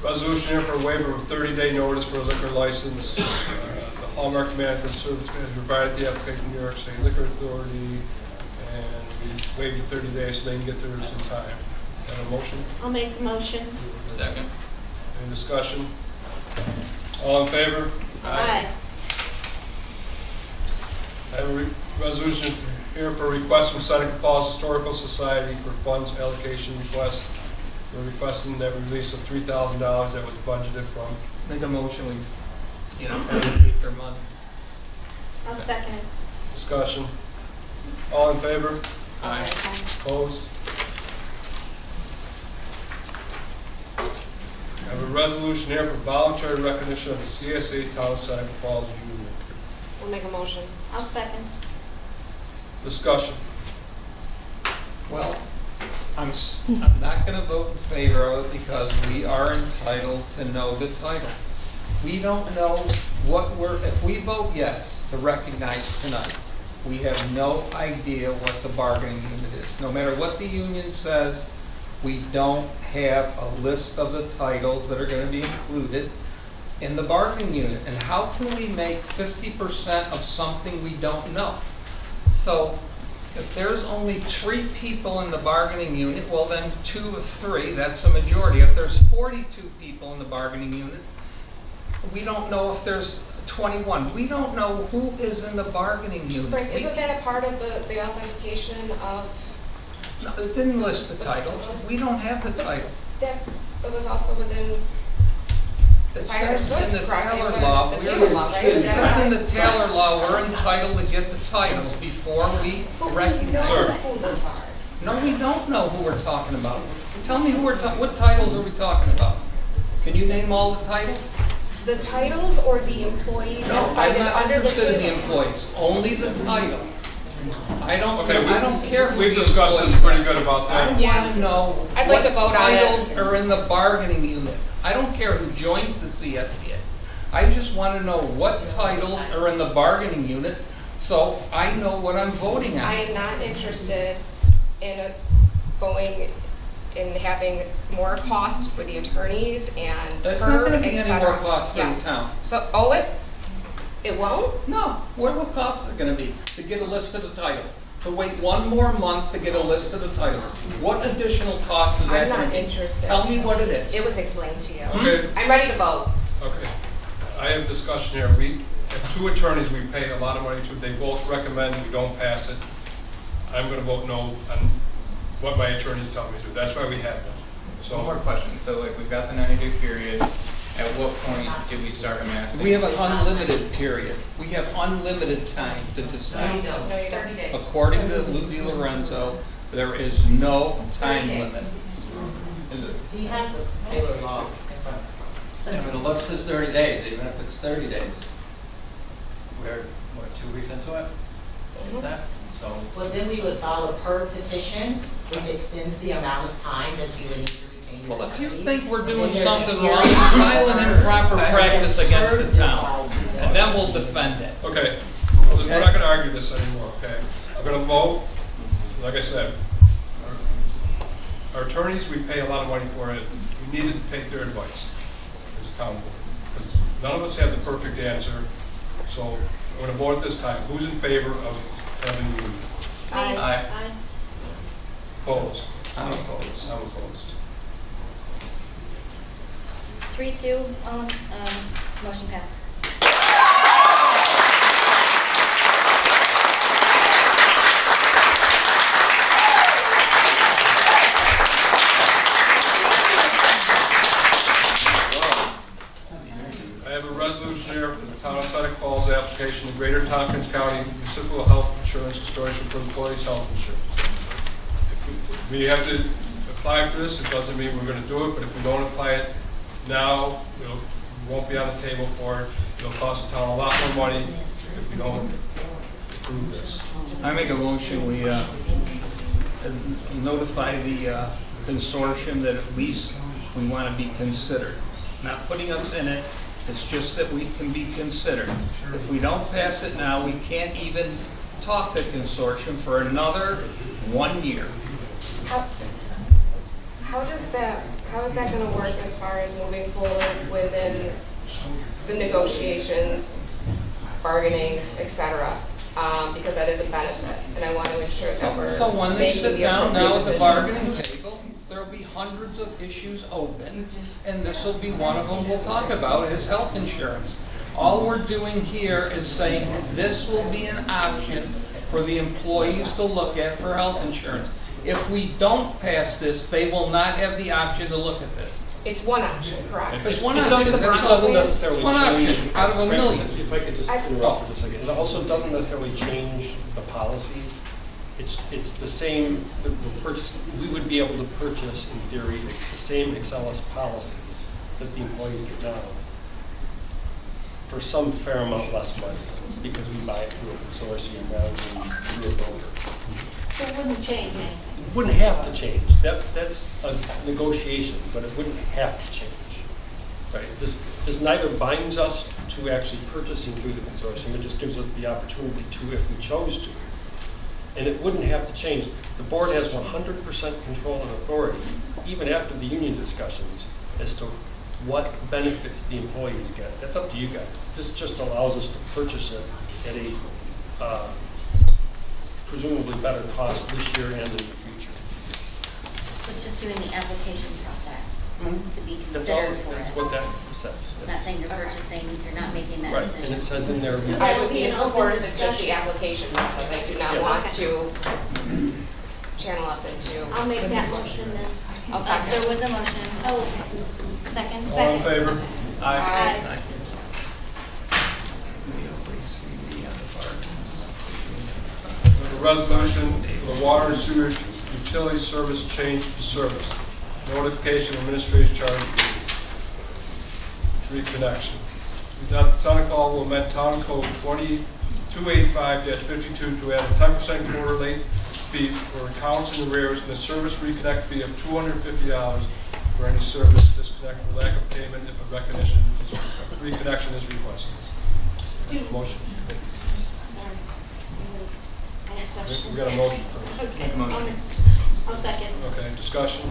resolution here for a waiver of 30-day notice for a liquor license. The Hallmark Management Service has provided the application to New York State Liquor Authority, and we waived the 30 days so they can get theirs in time. Have a motion? I'll make the motion. Second. Any discussion? All in favor? Aye. I have a resolution here for a request from Seneca Falls Historical Society for funds allocation request. We're requesting that release of $3,000 that was budgeted from. Make a motion, we, allocate their money. I'll second it. Discussion. All in favor? Aye. Opposed? I have a resolution here for voluntary recognition of the CSA Town of Seneca Falls Union. We'll make a motion. I'll second. Discussion. Well, I'm not going to vote in favor of it because we are entitled to know the title. We don't know what if we vote yes to recognize tonight, we have no idea what the bargaining unit is. No matter what the union says, we don't have a list of the titles that are going to be included in the bargaining unit. And how can we make 50% of something we don't know? So if there's only 3 people in the bargaining unit, well then 2 of 3, that's a majority. If there's 42 people in the bargaining unit, we don't know if there's 21. We don't know who is in the bargaining unit. Frank, isn't that a part of the authentication of? No, it didn't list the titles. We don't have the title. It was also within. It If I says in understood the correctly, Taylor it was law, the Taylor law, right? it says in the Taylor law, we're entitled to get the titles before we But we recognize. know Sir. who those are. No, we don't know who we're talking about. Tell me what titles are we talking about? Can you name all the titles? The titles or the employees No, as I'm cited not under the interested in the table? employees, only the title. I don't care who We've the discussed this employees pretty are. good about I that. Yeah. want to know I'd like to what vote on it. titles are in the bargaining unit. I don't care who joins the CSEA. I just want to know what titles are in the bargaining unit so I know what I'm voting on. I am not interested in going and having more costs for the attorneys and That's not her, going to be et any more cetera. cost for the Yes. town. So, it won't? No, what cost is it going to be to get a list of the titles? To wait one more month to get a list of the titles? What additional cost is that I'm going not to be? interested. Tell me what it is. It was explained to you. Okay, I'm ready to vote. okay. I have discussion here. We have 2 attorneys we pay a lot of money to. They both recommend we don't pass it. I'm going to vote no on what my attorneys tell me to. That's why we have them. So one more So, question. So like we've got the 90-day period. At what point do we start amassing? We have an unlimited period. We have unlimited time to decide. No, 30 days. According to Lou Lorenzo, there is no time 30 days. limit. Is it? We have the Taylor law. Yeah, but the law says 30 days, even if it's 30 days. We're, what, 2 weeks into it? Like that? So, Well, then we would file a per petition, which extends the amount of time that you would need to retain your well, if you attorney. think we're doing And then something there's wrong, a file an improper hearing. practice And then against per the town, decides and then we'll defend it. okay. We're not going to argue this anymore, okay? I'm going to vote, like I said, our attorneys, we pay a lot of money for it. We need to take their advice as a town board. 'Cause none of us have the perfect answer. So I'm going to vote at this time. Who's in favor of having the union? Aye. Opposed? I'm opposed. I'm opposed. 3-2, motion passed. I have a resolution here for the Town of Seneca Falls application to Greater Tompkins County Municipal Health Insurance Consortium for employees' health insurance. If we have to apply for this, it doesn't mean we're going to do it, but if we don't apply it now, we won't be on the table for it. It'll cost the town a lot more money if we don't approve this. I make a motion, we notify the consortium that at least we want to be considered. Not putting us in it, it's just that we can be considered. If we don't pass it now, we can't even talk to consortium for another 1 year. How is that going to work as far as moving forward within the negotiations, bargaining, et cetera? Because that is a benefit, and I want to ensure that we're So when they making sit the down now appropriate at the decision. bargaining table, there'll be hundreds of issues open, and this will be one of them we'll talk about, is health insurance. All we're doing here is saying this will be an option for the employees to look at for health insurance. If we don't pass this, they will not have the option to look at this. It's one option, correct? It's one It option. doesn't necessarily One change. option out of a million. If I could just interrupt for a second, it also doesn't necessarily change the policies. It's the same, the purchase, we would be able to purchase, in theory, the same Excelis policies that the employees get now for some fair amount less money, because we buy it through a consortium rather than through a broker. So it wouldn't change anything. It wouldn't have to change. That's a negotiation, but it wouldn't have to change. Right? This neither binds us to actually purchasing through the consortium. It just gives us the opportunity to if we chose to. And it wouldn't have to change. The board has 100% control and authority, even after the union discussions, as to what benefits the employees get. That's up to you guys. This just allows us to purchase it at a presumably better cost this year and in the future. So it's just doing the application process to be That's all. considered for That's it. what that says. It's not saying you're purchasing, you're not making that Right, decision. and it says in there. I would be in support of just the application process. I do not want to channel us into. I'll make that motion then. I'll second. There was a motion. Oh, Second? All in favor? Aye. A resolution for the water and sewage utility service change of service, notification of administrative charge reconnection. Seneca will amend Town Code 2285-52 to add a 10% quarter late fee for accounts and arrears and a service reconnect fee of $250 for any service disconnect or lack of payment if a reconnection is requested. Motion. We got a motion first. Okay, I'll second. Okay, discussion.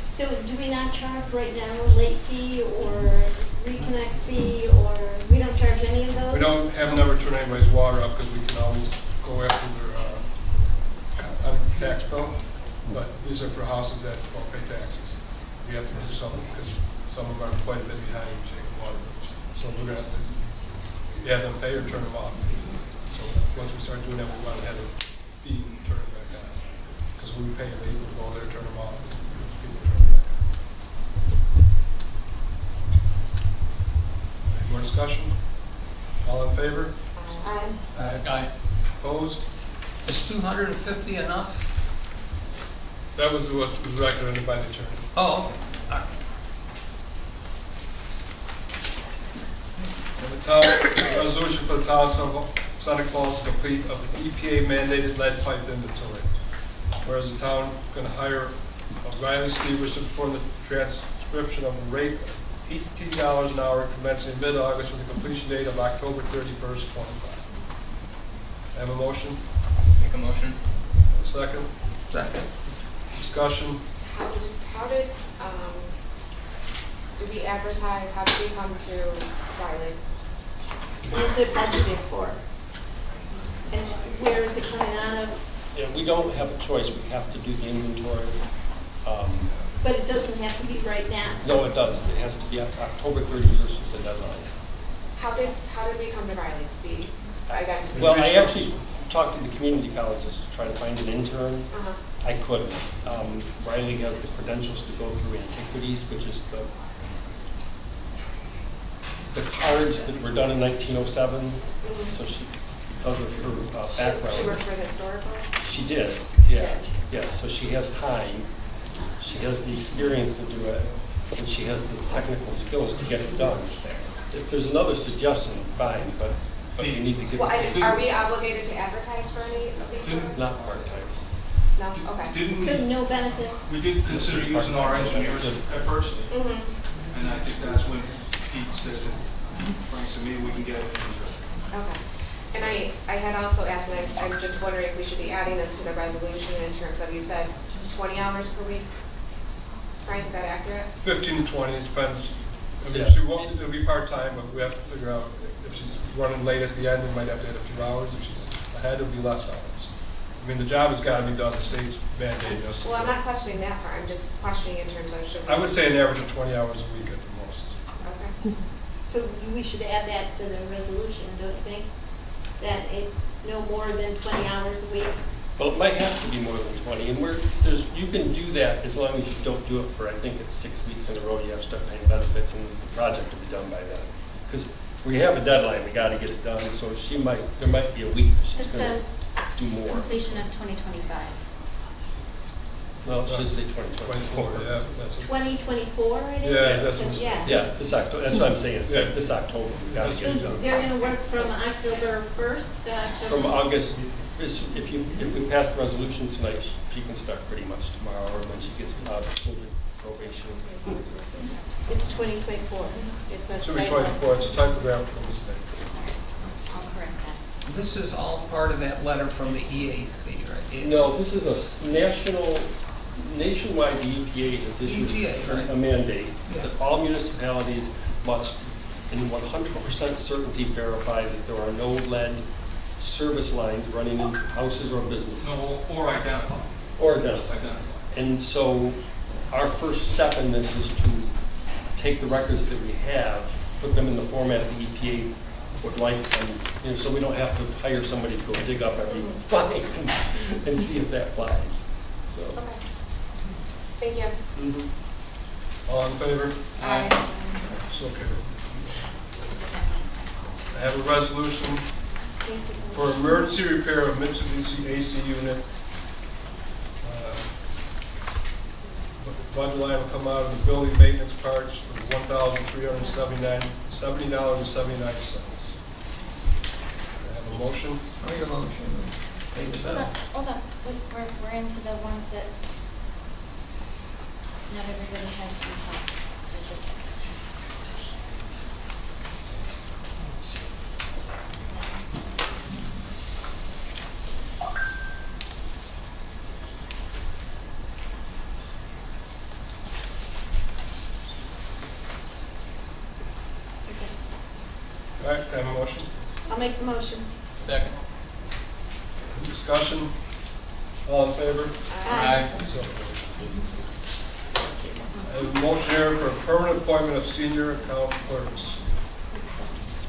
So do we not charge right now a late fee or reconnect fee, or we don't charge any of those? We have never turned anybody's water up because we can always go after their tax bill, but these are for houses that don't pay taxes. We have to do something because some of them are quite a bit behind in taking water bills. So we're going to have to have them pay or turn them off. So once we start doing that, we want to have a fee and turn it back on. Because when we pay late, we'll go there, turn them off, and people turn them back on. Any more discussion? All in favor? Aye. Aye. Opposed? Is 250 enough? That was what was recommended by the attorney. Oh, okay. All right. And the town, resolution for the town of Seneca Falls to complete of the EPA mandated lead pipe inventory. Whereas the town going to hire Riley Steverson for the transcription of a rate of $18 an hour commencing mid-August with a completion date of October 31st, 25. Have a motion? Make a motion. A second? Second. Discussion? How did we advertise, how did we come to Riley? What is it budgeted for? And where is it coming out of? Yeah, we don't have a choice. We have to do the inventory. But it doesn't have to be right now. No, it doesn't. It has to be October 31st is the deadline. How did we come to Riley to be identified? Well, I actually talked to the community colleges to try to find an intern. I couldn't. Riley has the credentials to go through antiquities, which is the cards that were done in 1907. So she, because of her background. She worked for the historical? She did, yeah. Yeah, so she has time. She has the experience to do it, and she has the technical skills to get it done. If there's another suggestion, fine, but you need to get Well, are we obligated to advertise for any of these? not part-time. No? Okay. So no benefits? We did consider using our engineers at first, and I think that's when Pete said that, Frank said, maybe we can get it. Okay. And I had also asked, and I'm just wondering if we should be adding this to the resolution in terms of, you said 20 hours per week? Frank, is that accurate? 15 to 20, it depends. I mean, Yeah. she won't, it'll be part-time, but we have to figure out if she's running late at the end, we might have to add a few hours. If she's ahead, it'll be less hours. I mean, the job has got to be done, the state's mandating us. Well, I'm not questioning that part, I'm just questioning in terms of should we... I would say an average of 20 hours a week at the most. Okay. So we should add that to the resolution, don't you think? That it's no more than 20 hours a week? Well, it might have to be more than 20, and you can do that as long as you don't do it for, I think it's 6 weeks in a row, you have to start paying benefits, and the project will be done by then. Because we have a deadline, we got to get it done, so there might be a week that It she's going says to do more. completion of 2025. Well, it should say 2024. Yeah, that's it. 2024 it is? Yeah, that's what it's- Yeah. Yeah, this October, that's what I'm saying, it's Yeah. this October, we got to So get it done. they're going to work from October 1st to October? From August, if we pass the resolution tonight, she can start pretty much tomorrow, or when she gets children probation. It's 2024. It's a Should be typo. 24, it's a typographical mistake. I'll correct that. This is all part of that letter from the EAP, right? No, this is a nationwide, the EPA has issued EPA, right. a mandate Yeah. that all municipalities must, in 100% certainty, verify that there are no lead service lines running into houses or businesses. No, or identify. Or identify. And so our first step in this is to take the records that we have, put them in the format the EPA would like, and so we don't have to hire somebody to go dig up every line and see if that flies. So. Okay. Thank you. All in favor? Aye. So carried. I have a resolution for emergency repair of Mitsubishi AC unit budget line will come out of the building maintenance parts for $1,370.79. I have a motion. Make a motion. Hold on. We're into the ones that not everybody has to talk. All right, I have a motion. I'll make the motion. Second. Discussion. All in favor? Aye. So I have a motion here for a permanent appointment of senior account clerks.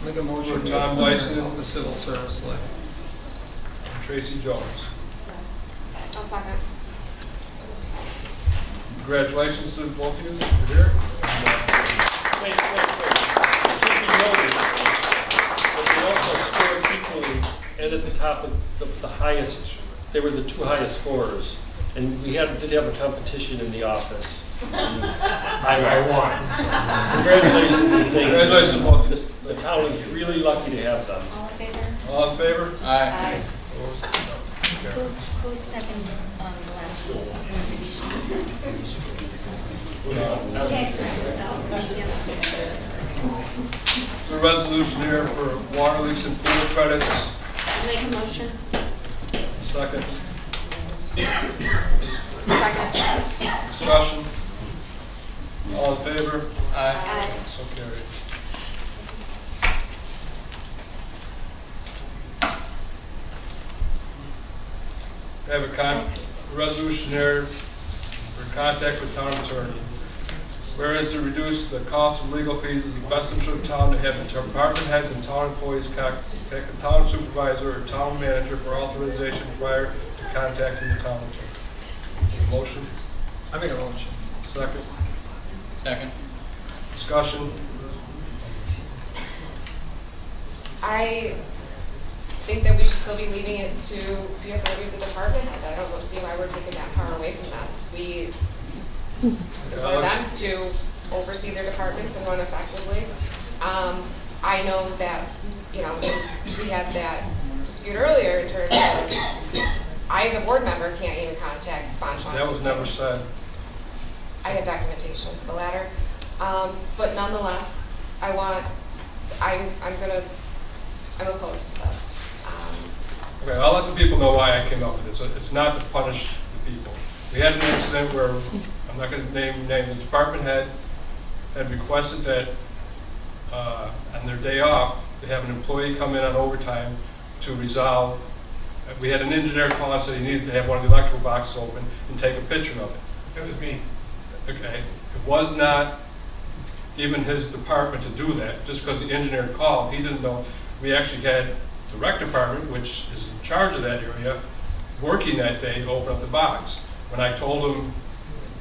Make a motion. For Tom Dyson. The civil service list. And Tracy Jones. I'll second. Congratulations to both of you for here. Wait. It should be noted that they also scored equally and at the top of the highest. They were the two highest scorers. And we did have a competition in the office. I won. Congratulations and thank you. Congratulations, both. The town is really lucky to have them. All in favor? All in favor? Aye. Opposed? No. Who's second on the last resolution? The resolution here for water leaks and pool credits. I'll make a motion. Second. Second. Discussion. All in favor? Aye. So carried. I have a resolution here for contact with town attorney. Whereas to reduce the cost of legal fees is the best interest of town to have the department heads and town employees contact the town supervisor or town manager for authorization prior to contacting the town attorney. Motion? I make a motion. Second. Second. Discussion. I think that we should still be leaving it to the authority of the department heads. I don't see why we're taking that power away from them. We for them to oversee their departments and run effectively. I know that, we had that dispute earlier in terms of, I as a board member can't even contact Bonchon. That was never said. I had documentation to the latter. But nonetheless, I'm opposed to this. Okay, I'll let the people know why I came up with this. It's not to punish the people. We had an incident where, I'm not going to name the department head had requested that on their day off, to have an employee come in on overtime to resolve. We had an engineer call us that he needed to have one of the electrical boxes open and take a picture of it. It was me. Okay, it was not even his department to do that. Just because the engineer called, he didn't know. We actually had the rec department, which is in charge of that area, working that day to open up the box. When I told him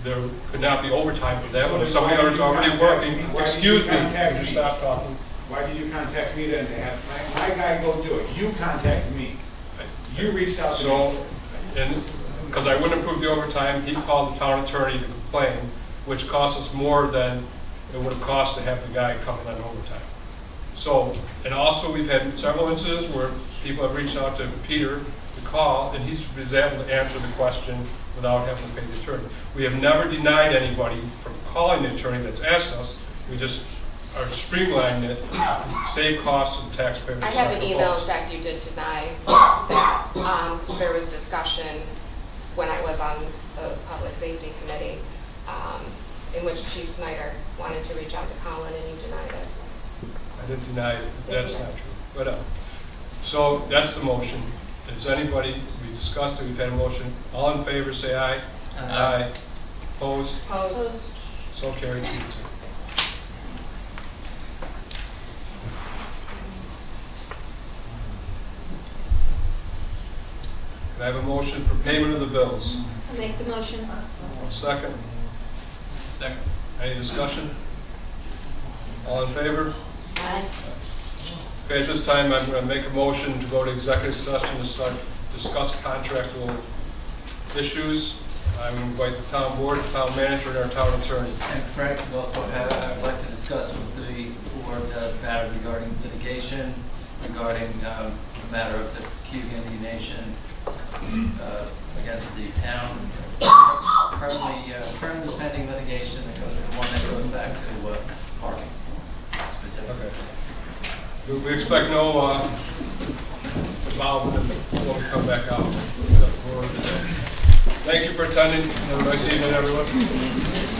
there could not be overtime for that, when somebody else already working, excuse me, could you stop talking? Why did you contact me then to have my guy go do it? You contacted me. You reached out to me. So, and because I wouldn't approve the overtime, he called the town attorney to complain, which cost us more than it would have cost to have the guy come in on overtime. So, and also we've had several instances where people have reached out to Peter to call, and he was able to answer the question without having to pay the attorney. We have never denied anybody from calling the attorney that's asked us. We just are streamlining it, save costs to the taxpayers. I have an email, in fact, you did deny that, because there was discussion when I was on the Public Safety Committee, in which Chief Snyder wanted to reach out to Colin, and you denied it. I didn't deny it. That's not true. But so that's the motion. Is anybody, we discussed it, we've had a motion. All in favor, say aye. Aye. Opposed? Opposed. So carried, 2-2. Can I have a motion for payment of the bills? I'll make the motion. Second. Second. Any discussion? All in favor? Aye. Okay, at this time, I'm going to make a motion to go to executive session to start discuss contractual issues. I would invite the town board, the town manager, and our town attorney. And Frank, we also have, I would like to discuss with the board the matter regarding litigation, regarding the matter of the Cuban Indian Nation against the town. Currently pending litigation that goes, the one that goes back to parking specifically. Okay. We expect no involvement when we come back out. Thank you for attending. Have a nice evening, everyone.